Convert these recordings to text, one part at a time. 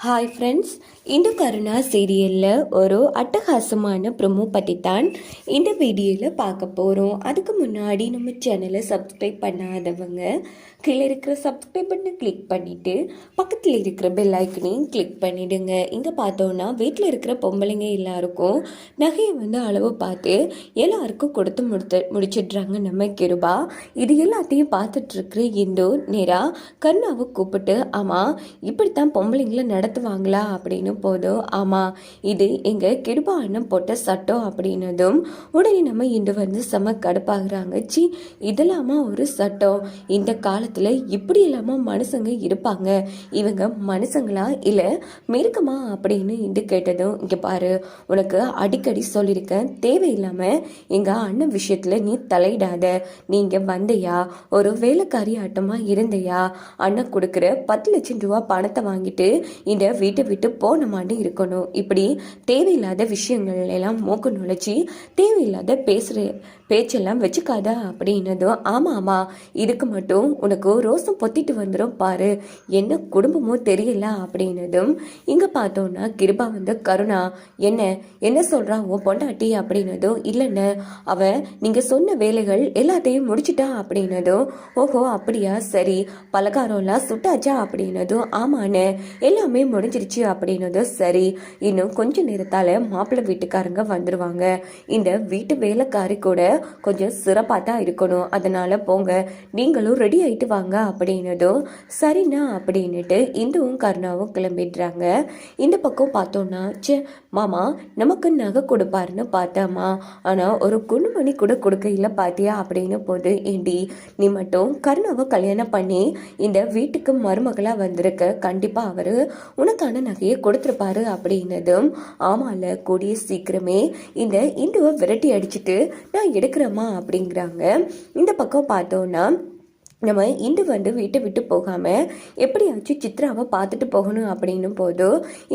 Hi friends, இந்த கருணா சீரியலில் ஒரு அட்டகாசமான ப்ரொமோ பற்றி தான் இந்த வீடியோவில் பார்க்க போகிறோம். அதுக்கு முன்னாடி நம்ம சேனலை சப்ஸ்கிரைப் பண்ணாதவங்க கீழே இருக்கிற சப்ஸ்கிரைப் பட்டனை கிளிக் பண்ணிவிட்டு பக்கத்தில் இருக்கிற பெல் ஐக்கனையும் கிளிக் பண்ணிவிடுங்க. இங்கே பார்த்தோன்னா வீட்டில் இருக்கிற பொம்பளைங்க எல்லாருக்கும் நகையை அளவு பார்த்து எல்லாருக்கும் கொடுத்து முடிச்சிடுறாங்க நம்ம கிருபா. இது எல்லாத்தையும் பார்த்துட்ருக்குற இந்து நேராக கருணாவை கூப்பிட்டு, ஆமாம் இப்படித்தான் பொம்பளைங்களை நடத்துவாங்களா அப்படின்னு போதும். ஆமாம், இது எங்கள் கிருபா அண்ணன் போட்ட சட்டம் அப்படின்னதும் உடனே நம்ம இன்று செம கடுப்பாகிறாங்க. சி, இதெல்லாமா ஒரு சட்டம்? இந்த காலத்தில் இப்படி இல்லாமல் மனுஷங்க இருப்பாங்க, இவங்க மனுஷங்களா இல்லை மிருகமா அப்படின்னு இன்று கேட்டதும், இங்கே பாரு, உனக்கு அடிக்கடி சொல்லியிருக்கேன், தேவையில்லாமல் எங்கள் அண்ணன் விஷயத்தில் நீ தலையிடாத. நீங்கள் வந்தையா, ஒரு வேலைக்காரி ஆட்டமாக இருந்தையா, அண்ணன் கொடுக்குற 10 லட்சம் ரூபா பணத்தை வாங்கிட்டு இந்த வீட்டை விட்டு போன மாதிரி இருக்கணும். இப்படி தேவையில்லாத விஷயங்கள் எல்லாம் மூக்கு நுழைச்சி தேவையில்லாத பேச்செல்லாம் வச்சுக்காத அப்படின்னதும், ஆமாம் ஆமாம், இதுக்கு மட்டும் உனக்கு ரோசம் பொத்திட்டு வந்துடும் பாரு, என்ன குடும்பமோ தெரியல அப்படின்னதும், இங்கே பார்த்தோன்னா கிருபா கருணா என்ன சொல்கிறா உன் பொண்டாட்டி அப்படின்னதும், இல்லைன்னு அவன் நீங்கள் சொன்ன வேலைகள் எல்லாத்தையும் முடிச்சிட்டா அப்படின்னதும், ஓஹோ அப்படியா, சரி பலகாரம்லாம் சுட்டாச்சா அப்படின்னதும், ஆமாண்ணே எல்லாமே முடிஞ்சிருச்சு அப்படின்னதும், சரி இன்னும் கொஞ்ச நேரத்தால் மாப்பிள்ளை வீட்டுக்காரங்க வந்துடுவாங்க, இந்த வீட்டு வேலைக்காரி கூட கொஞ்சம் சிறப்பாக தான் இருக்கணும், அதனால போங்க நீங்களும் ரெடி ஆகிட்டு வாங்க அப்படின்னதும், சரிண்ணா அப்படின்னுட்டு இந்துவும் கருணாவும் கிளம்பிடுறாங்க. இந்த பக்கம் பார்த்தோன்னா, சே மாமா நமக்கு நகை கொடுப்பாருன்னு பார்த்தோமா, ஆனால் ஒரு குண்டுமணி கூட கொடுக்க இல்லை பாத்தியா அப்படின்னு போது, ஏண்டி நீ மட்டும் கருணாவை கல்யாணம் பண்ணி இந்த வீட்டுக்கு மருமகளாக வந்திருக்க, கண்டிப்பாக அவர் உனக்கான நகையை கொடுத்துருப்பாரு அப்படின்னதும், ஆமால கூடிய சீக்கிரமே இந்த இந்துவை விரட்டி அடிச்சுட்டு நான் எடுக்கிறேம்மா அப்படிங்கிறாங்க. இந்த பக்கம் பார்த்தோன்னா நம்ம இன்று வீட்டை விட்டு போகாமல் எப்படியாச்சும் சித்ராவை பார்த்துட்டு போகணும் அப்படின்னும் போது,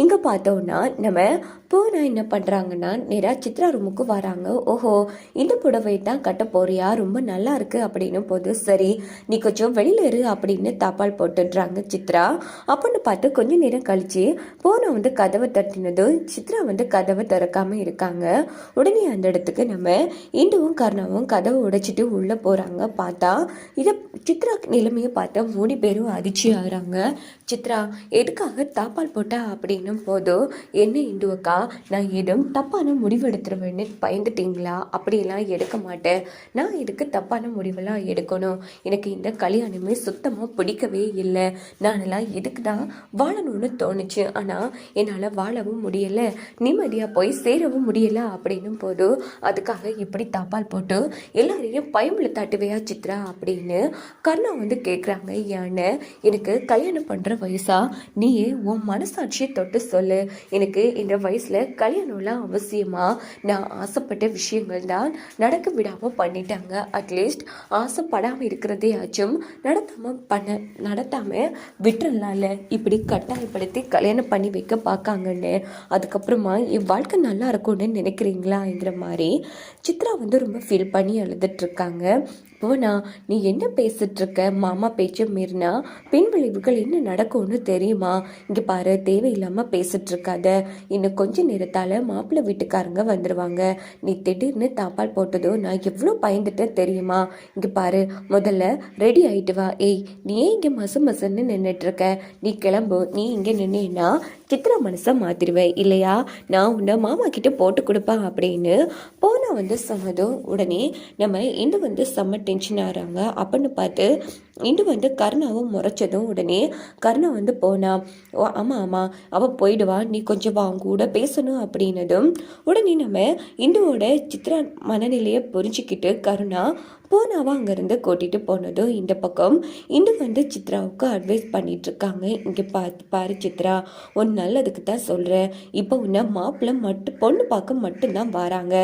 இங்கே பார்த்தோன்னா நம்ம போனால் என்ன பண்ணுறாங்கன்னா நேராக சித்ரா ரூமுக்கு வராங்க. ஓஹோ, இந்த புடவை தான் கட்ட போறியா, ரொம்ப நல்லா இருக்கு அப்படின்னும் போது, சரி நீ கொஞ்சம் வெளியில் இரு அப்படின்னு தாப்பால் போட்டுடுறாங்க சித்ரா. அப்படின்னு பார்த்து கொஞ்சம் நேரம் கழிச்சு போன கதவை தட்டினதும் சித்ரா கதவை திறக்காமல் இருக்காங்க. உடனே அந்த இடத்துக்கு நம்ம இந்துவும் கருணாவும் கதவை உடைச்சிட்டு உள்ளே போகிறாங்க. பார்த்தா இதை சித்ரா நிலைமையை பார்த்தா 3 பேரும் அதிர்ச்சி ஆகிறாங்க. சித்ரா எதுக்காக தாப்பால் போட்டா அப்படின்னும் போதும், என்ன இந்துவக்கா, நான் எதுவும் தப்பான முடிவு எடுத்துருவேன்னு பயந்துட்டீங்களா? அப்படியெல்லாம் எடுக்க மாட்டேன், நான் இதுக்கு தப்பான முடிவெல்லாம் எடுக்கணும், எனக்கு இந்த கல்யாணமே சுத்தமாக பிடிக்கவே இல்லை, நானெல்லாம் இதுக்கு தான் வாழணும்னு தோணுச்சு, ஆனால் என்னால் வாழவும் முடியலை, நிம்மதியாக போய் சேரவும் முடியலை அப்படின்னும் போது, அதுக்காக இப்படி தாப்பால் போட்டு எல்லாரையும் பயமுள்ள தாட்டுவையா சித்ரா அப்படின்னு கருணா கேட்குறாங்க. ஏன்னு எனக்கு கல்யாணம் பண்ணுற வயசா, நீயே உன் மனசாட்சியை தொட்டு சொல்லு, எனக்கு இந்த வயசில் கல்யாணம்லாம் அவசியமா? நான் ஆசைப்பட்ட விஷயங்கள் தான் நடக்க விடாமல் பண்ணிட்டாங்க, அட்லீஸ்ட் ஆசைப்படாமல் இருக்கிறதே ஆச்சும் நடத்தாமல் விட்டுறலாம்ல, இப்படி கட்டாயப்படுத்தி கல்யாணம் பண்ணி வைக்க பார்க்காங்கன்னு, அதுக்கப்புறமா என் வாழ்க்கை நல்லா இருக்கும்னு நினைக்கிறீங்களாங்கிற மாதிரி சித்ரா ரொம்ப ஃபீல் பண்ணி அழுதுட்ருக்காங்க. போனா நீ என்ன பேசிட்டு இருக்க, மாமா பேச்சு மீறினா பின் விளைவுகள் என்ன நடக்கும்னு தெரியுமா? இங்கே பாரு, தேவையில்லாமல் பேசிட்டு இருக்காத, இன்னும் கொஞ்ச நேரத்தால் மாப்பிள்ளை வீட்டுக்காரங்க வந்துடுவாங்க, நீ திடீர்னு தாப்பால் போட்டதோ நான் எவ்வளோ பயந்துட்டேன் தெரியுமா? இங்கே பாரு, முதல்ல ரெடி ஆகிட்டு வா. ஏய், நீ ஏன் இங்கே மசுன்னு நின்றுட்டுருக்க, நீ கிளம்பு, நீ இங்கே நின்னா சித்ரா மனசை மாற்றிடுவேன், இல்லையா நான் உன்னை மாமா கிட்ட போட்டு கொடுப்பேன் அப்படின்னு போனா சொன்னதும், உடனே நம்ம இன்று செம்ம டென்ஷன் ஆகிறாங்க. அப்படின்னு பார்த்து இன்று கருணாவும் முறைச்சதும், உடனே கருணா போனா, ஓ ஆமாம் ஆமாம் அவள் போயிடுவா, நீ கொஞ்சம் வா அவங்க கூட பேசணும் அப்படின்னதும், உடனே நம்ம இந்துவோட சித்ரா மனநிலையை புரிஞ்சுக்கிட்டு கருணா போனாவா அங்கேருந்து கூட்டிகிட்டு போனதும், இந்த பக்கம் இன்று சித்ராவுக்கு அட்வைஸ் பண்ணிட்டு இருக்காங்க. இங்கே பாரு சித்ரா, உன் நல்லதுக்கு தான் சொல்கிறேன், இப்போ உன்னை மாப்பிள்ளை பொண்ணு பார்க்க மட்டும்தான் வராங்க,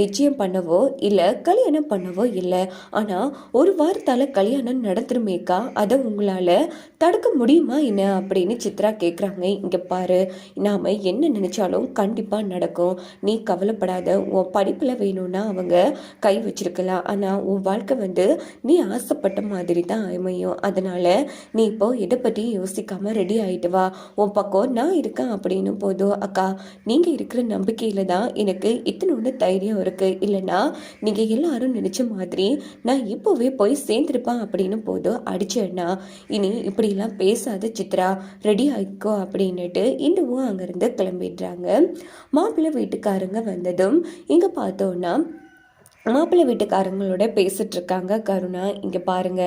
நிச்சயம் பண்ணவோ இல்லை கல்யாணம் பண்ணவோ இல்லை, ஆனால் ஒரு வாரத்தால் கல்யாணம் நடந்துட அப்புறமேக்கா அதை உங்களால் தடுக்க முடியுமா என்ன அப்படின்னு சித்ரா கேட்குறாங்க. இங்கே பாரு, நாம் என்ன நினச்சாலும் கண்டிப்பாக நடக்கும், நீ கவலைப்படாத. உன் படிப்பில் வேணும்னா அவங்க கை வச்சிருக்கலாம், ஆனால் உன் வாழ்க்கை நீ ஆசைப்பட்ட மாதிரி தான் அமையும். அதனால் நீ இப்போ எதை பற்றியும் யோசிக்காமல் ரெடி ஆகிட்டு வா, உன் பக்கம் நான் இருக்கேன் அப்படின்னு போதும். அக்கா, நீங்கள் இருக்கிற நம்பிக்கையில் தான் எனக்கு இத்தனோட தைரியம் இருக்குது, இல்லைன்னா நீங்கள் எல்லாரும் நினச்ச மாதிரி நான் இப்போவே போய் சேர்ந்துருப்பேன் அப்படின்னு போதும். அடிச்சேன்னா இனி இப்படிலாம் பேசாத சித்ரா, ரெடி ஆகிக்கோ அப்படின்னுட்டு இந்துவும் அங்கேருந்து கிளம்பிடுறாங்க. மாப்பிள்ளை வீட்டுக்காரங்க வந்ததும் இங்கே பார்த்தோன்னா மாப்பிள்ளை வீட்டுக்காரங்களோட பேசிட்டு இருக்காங்க கருணா. இங்கே பாருங்க,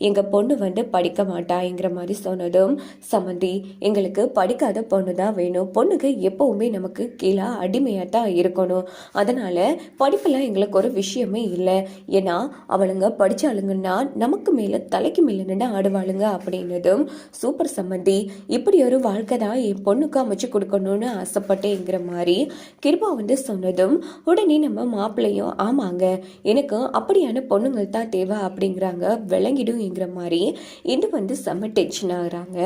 எங்கள் பொண்ணு படிக்க மாட்டாங்கிற மாதிரி சொன்னதும், சம்மந்தி, எங்களுக்கு படிக்காத பொண்ணு தான் வேணும், பொண்ணுக்கு எப்போவுமே நமக்கு கீழே அடிமையாக தான் இருக்கணும், அதனால் படிப்பெல்லாம் எங்களுக்கு ஒரு விஷயமே இல்லை, ஏன்னா அவளுங்க படித்தாளுங்கன்னா நமக்கு மேலே தலைக்கு மேலே நின்று ஆடுவாளுங்க அப்படின்னதும், சூப்பர் சம்மந்தி, இப்படி ஒரு வாழ்க்கை தான் என் பொண்ணுக்கு அமைச்சு கொடுக்கணும்னு ஆசைப்பட்டேங்கிற மாதிரி கிருபா சொன்னதும், உடனே நம்ம மாப்பிள்ளையும் ஆமாங்க, எனக்கு அப்படியான பொண்ணுங்கள் தான் தேவை அப்படிங்கிறாங்க, விளங்கிடுங்கிற மாதிரி இது செம்ம டென்ஷன் ஆகுறாங்க.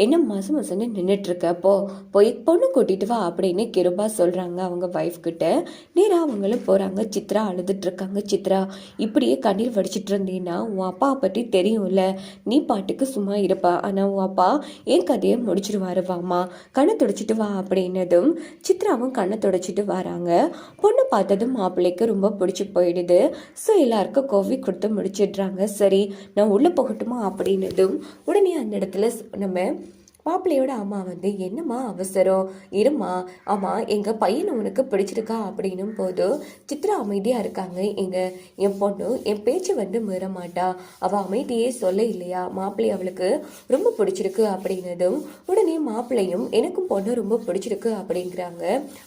என்ன மாசம் மாசம்னு நின்றுட்டு இருக்க, போய் பொண்ணு கூட்டிட்டு வா அப்படின்னு கிருபா சொல்றாங்க அவங்க ஒய்ஃப் கிட்ட. நேராக அவங்களும் போறாங்க. சித்ரா அழுதுட்டு இருக்காங்க. சித்ரா, இப்படியே கண்ணீர் வடிச்சிட்டு இருந்தேன்னா உன் அப்பாவை பற்றி தெரியும்ல, நீ பாட்டுக்கு சும்மா இருப்பா, ஆனால் உன் அப்பா என் கதையை முடிச்சிருவாரு, வாமா கண்ணை துடைச்சிட்டு வா அப்படின்னதும் சித்ராவும் கண்ணை துடைச்சிட்டு வராங்க. பொண்ணு பார்த்ததும் மாப்பிள்ளைக்கு ரொம்ப பிடிச்சி போயிடுது. ஸோ எல்லாருக்கும் கோவி கொடுத்து முடிச்சிடுறாங்க. சரி, நான் உள்ளே போகட்டுமா அப்படின்னதும் உடனே அந்த இடத்துல நம்ம மாப்பிள்ளையோட அம்மா என்னம்மா அவசரம், இருமா, ஆமாம் எங்கள் பையனை உனக்கு பிடிச்சிருக்கா அப்படின்னும் போது சித்ரா அமைதியாக இருக்காங்க. என் பொண்ணு என் பேச்சு மீற மாட்டா, அவள் அமைதியே சொல்ல இல்லையா, மாப்பிள்ளை அவளுக்கு ரொம்ப பிடிச்சிருக்கு அப்படின்னதும் உடனே மாப்பிள்ளையும் எனக்கும் பொண்ணு ரொம்ப பிடிச்சிருக்கு அப்படிங்கிறாங்க.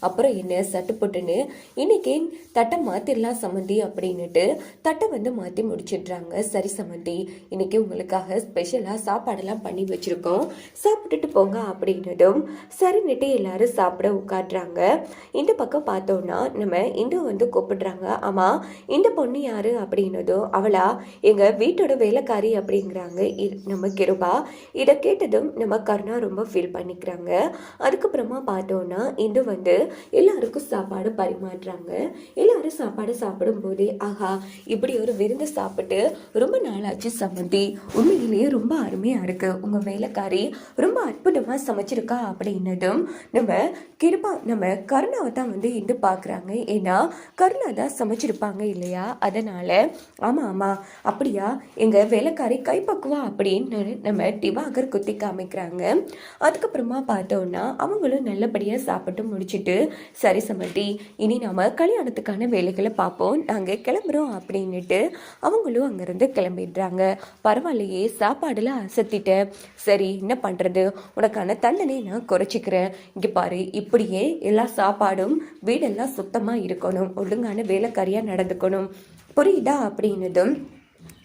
அப்புறம் என்ன சட்டு போட்டுன்னு இன்னைக்கு தட்டை மாற்றிடலாம் சம்மந்தி அப்படின்னுட்டு தட்டை மாற்றி முடிச்சிடுறாங்க. சரி சம்மந்தி, இன்னைக்கு உங்களுக்காக ஸ்பெஷலாக சாப்பாடெல்லாம் பண்ணி வச்சுருக்கோம், சாப்பிட்டுட்டு போங்க அப்படின்னதும் சரின்னுட்டு எல்லாரும் சாப்பிட உட்காடுறாங்க. இந்த பக்கம் பார்த்தோம்னா நம்ம இந்து கூப்பிடுறாங்க. ஆமா, இந்த பொண்ணு யாரு அப்படின்னதும், அவளா எங்க வீட்டோட வேலைக்காரி அப்படிங்கிறாங்க நம்ம கிருபா. இதை கேட்டதும் நம்ம கருணா ரொம்ப ஃபீல் பண்ணிக்கிறாங்க. அதுக்கப்புறமா பார்த்தோம்னா இந்து எல்லாருக்கும் சாப்பாடு பரிமாறுறாங்க. எல்லாரும் சாப்பாடு சாப்பிடும் போதே, ஆஹா, இப்படி ஒரு விருந்து சாப்பிட்டு ரொம்ப நாளாச்சு சம்மந்தி, உண்மையிலேயே ரொம்ப அருமையா இருக்கு, உங்க வேலைக்காரி ரொம்ப அற்புதமா சமைச்சிருக்கா அப்படின்னதும் நம்ம கருணாவை தான் இந்து பார்க்குறாங்க. ஏன்னா கருணா தான் சமைச்சிருப்பாங்க இல்லையா, அதனால ஆமா ஆமா அப்படியா, எங்க வேலைக்காரி கைப்பக்குவா அப்படின்னு நம்ம திவாகர் குத்தி காமிக்கிறாங்க. அதுக்கப்புறமா பார்த்தோம்னா அவங்களும் நல்லபடியாக சாப்பிட்டு முடிச்சுட்டு, சரி சம்மந்தி, இனி நாம கல்யாணத்துக்கான வேலைகளை பார்ப்போம், நாங்கள் கிளம்புறோம் அப்படின்னுட்டு அவங்களும் அங்கேருந்து கிளம்பிடுறாங்க. பரவாயில்லையே, சாப்பாடுல அசத்திட்டேன், சரி என்ன பண்ணுறது, உனக்கான தண்டனை நான் குறைச்சிக்கிறேன், இங்கே பாரு, இப்படியே எல்லா சாப்பாடும் வீடெல்லாம் சுத்தமாக இருக்கணும், ஒழுங்கான வேலைக்காரியாக நடந்துக்கணும், புரியுதா அப்படின்னதும்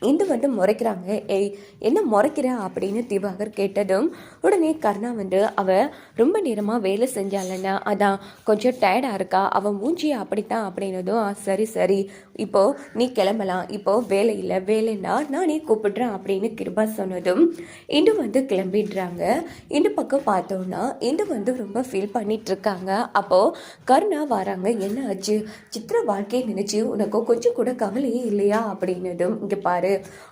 இந்து முறைக்கிறாங்க. ஏய், என்ன முறைக்கிற அப்படின்னு திவாகர் கேட்டதும் உடனே கர்ணா அவ ரொம்ப நேரமாக வேலை செஞ்சாலன்னா அதான் கொஞ்சம் டயர்டாக இருக்கா, அவன் மூஞ்சியா அப்படித்தான் அப்படின்னதும், சரி சரி, இப்போ நீ கிளம்பலாம், இப்போ வேலை இல்லை, வேலைன்னா நானே கூப்பிடுறேன் அப்படின்னு கிருபா சொன்னதும் இந்து கிளம்பிடுறாங்க. இந்த பக்கம் பார்த்தோன்னா இந்து ரொம்ப ஃபீல் பண்ணிட்டு இருக்காங்க. அப்போ கர்ணா வராங்க. என்ன ஆச்சு, சித்ரா வாழ்க்கையை நினைச்சு உனக்கு கொஞ்சம் கூட கவலையே இல்லையா அப்படின்னதும், இங்கே பாரு,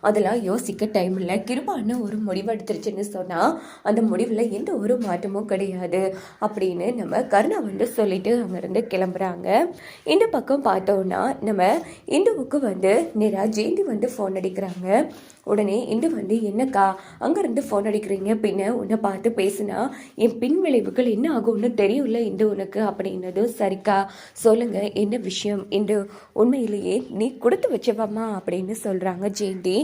அதெல்லாம் யோசிக்க டைம் இல்லை, கிருபான்னு ஒரு முடிவு எடுத்துருச்சுன்னு சொன்னால் அந்த முடிவில் எந்த ஒரு மாற்றமும் கிடையாது அப்படின்னு நம்ம கருணா சொல்லிட்டு அங்கேருந்து கிளம்புறாங்க. இந்த பக்கம் பார்த்தோன்னா நம்ம இந்துவுக்கு நேராக ஜெயந்தி ஃபோன் அடிக்கிறாங்க. உடனே இந்து என்னக்கா அங்கேருந்து ஃபோன் அடிக்கிறீங்க, பின்ன உன்னை பார்த்து பேசுனா என் பின் விளைவுகள் என்ன ஆகும்னு தெரியும்ல இந்து உனக்கு அப்படின்னதும், சரிக்கா சொல்லுங்க என்ன விஷயம் இந்து, உண்மையிலேயே நீ கொடுத்து வச்சவாமா அப்படின்னு சொல்கிறாங்க ஜெயந்தி.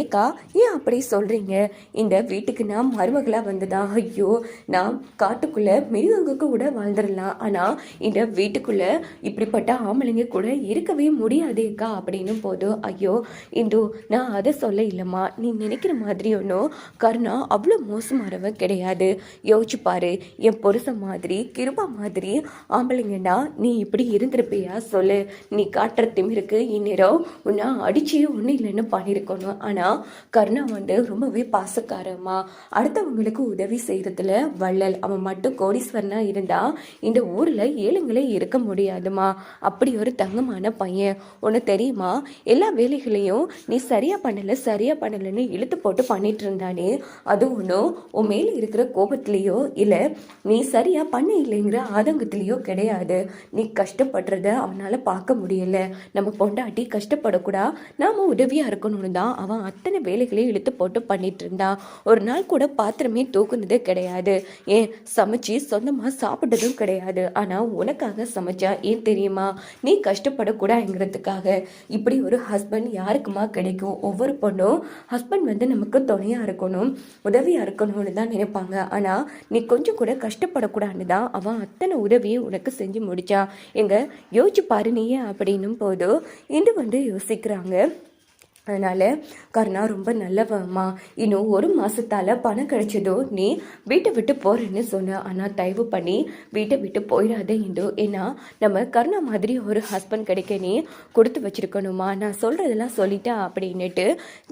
ஏக்கா ஏன் அப்படி சொல்கிறீங்க, இந்த வீட்டுக்கு நான் மருமகளாக வந்ததா, ஐயோ நான் காட்டுக்குள்ளே மிருகங்களுக்கு கூட வாழ்ந்துடலாம், ஆனால் இந்த வீட்டுக்குள்ளே இப்படிப்பட்ட ஆம்பளைங்க கூட இருக்கவே முடியாதேக்கா அப்படின்னு போதும். ஐயோ இந்து, நான் அதை சொல்ல இல்லை, நீ நினைக்கிற மாதிரி ஒன்றும் கருணா அவ்வளோ மோசமானவன் கிடையாது, யோசிச்சு பாரு, என் புருஷன் மாதிரி கிருபா மாதிரி ஆம்பளைங்கன்னா நீ இப்படி இருந்திருப்பியா சொல்லு, நீ காட்டுற திமிருக்கு இந்நேரம் உன்னை அடிச்சு ஒன்றும் இல்லைன்னு பண்ணி இருக்கணும். ஆனால் கருணா வந்து ரொம்பவே பாசக்காரமா, அடுத்தவங்களுக்கு உதவி செய்கிறதுல வள்ளல். அவன் மட்டும் கோடீஸ்வரனா இருந்தால் இந்த ஊரில் ஏழுங்களே இருக்க முடியாதுமா. அப்படி ஒரு தங்கமான பையன். ஒன்று தெரியுமா, எல்லா வேலைகளையும் நீ சரியாக பண்ணலைன்னு இழுத்து போட்டு பண்ணிட்டு இருந்தானே, அது ஒன்றும் உன் மேலே இருக்கிற கோபத்திலேயோ இல்லை நீ சரியாக பண்ண இல்லைங்கிற ஆதங்கத்திலேயோ கிடையாது. நீ கஷ்டப்படுறத அவனால் பார்க்க முடியல. நம்ம பொண்டாட்டி கஷ்டப்படக்கூடா, நாம் உதவியாக இருக்கணும்னு தான் அவன் அத்தனை வேலைகளையும் இழுத்து போட்டு பண்ணிட்டு இருந்தான். ஒரு நாள் கூட பாத்திரமே தூக்குனதே கிடையாது. ஏன் சமைச்சு சொந்தமாக சாப்பிட்டதும் கிடையாது. ஆனால் உனக்காக சமைச்சா. ஏன் தெரியுமா, நீ கஷ்டப்படக்கூடாதுங்கிறதுக்காக. இப்படி ஒரு ஹஸ்பண்ட் யாருக்குமா கிடைக்கும்? ஒவ்வொரு பொண்ணும் ஹஸ்பண்ட் வந்து நமக்கு துணையாக இருக்கணும், உதவியாக இருக்கணும்னு தான் நினைப்பாங்க. ஆனால் நீ கொஞ்சம் கூட கஷ்டப்படக்கூடாதுன்னு தான் அவன் அத்தனை உதவியை உனக்கு செஞ்சு முடிச்சான். எங்க யோசிச்சு பாரு நீயே அப்படின்னும் போது இது வந்து யோசிக்கிறாங்க. அதனால் கருணா ரொம்ப நல்லவம்மா, இன்னும் 1 மாதத்தால் பணம் கிடைச்சதோ நீ வீட்டை விட்டு போகிறேன்னு சொன்ன. ஆனால் தயவு பண்ணி வீட்டை விட்டு போயிடாத இந்து. ஏன்னா நம்ம கருணா மாதிரி ஒரு ஹஸ்பண்ட் கிடைக்க நீ கொடுத்து வச்சிருக்கணுமா. நான் சொல்கிறதெல்லாம் சொல்லிட்டேன் அப்படின்னுட்டு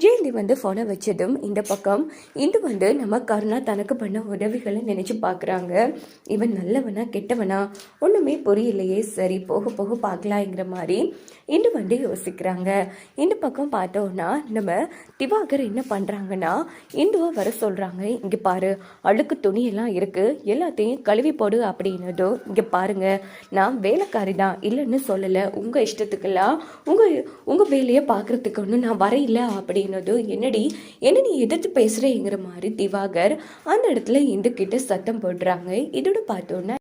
ஜெயந்தி வந்து ஃபோனை வச்சதும் இந்த பக்கம் இந்து வந்து நம்ம கருணா தனக்கு பண்ண உதவிகளை நினச்சி பார்க்குறாங்க. இவன் நல்லவனா கெட்டவனா ஒன்றுமே புரியலையே, சரி போக போக பார்க்கலாங்கிற மாதிரி இந்து வந்து யோசிக்கிறாங்க. இந்த பக்கம் பார்த்தோம் நம்ம திவாகர் என்ன பண்றாங்கன்னா இந்துவை வர சொல்றாங்க. இங்க பாரு, அழுக்கு துணியெல்லாம் இருக்கு, எல்லாத்தையும் கழுவி போடு அப்படின்னதும், இங்க பாருங்க நான் வேலைக்காரி தான் இல்லைன்னு சொல்லல, உங்க இஷ்டத்துக்கெல்லாம் உங்க வேலையை பார்க்கறதுக்கு ஒன்று நான் வரையில அப்படின்னதும், என்ன நீ எதிர்த்து பேசுறேங்கிற மாதிரி திவாகர் அந்த இடத்துல இந்து கிட்ட சத்தம் போடுறாங்க. இதோட பார்த்தோன்னா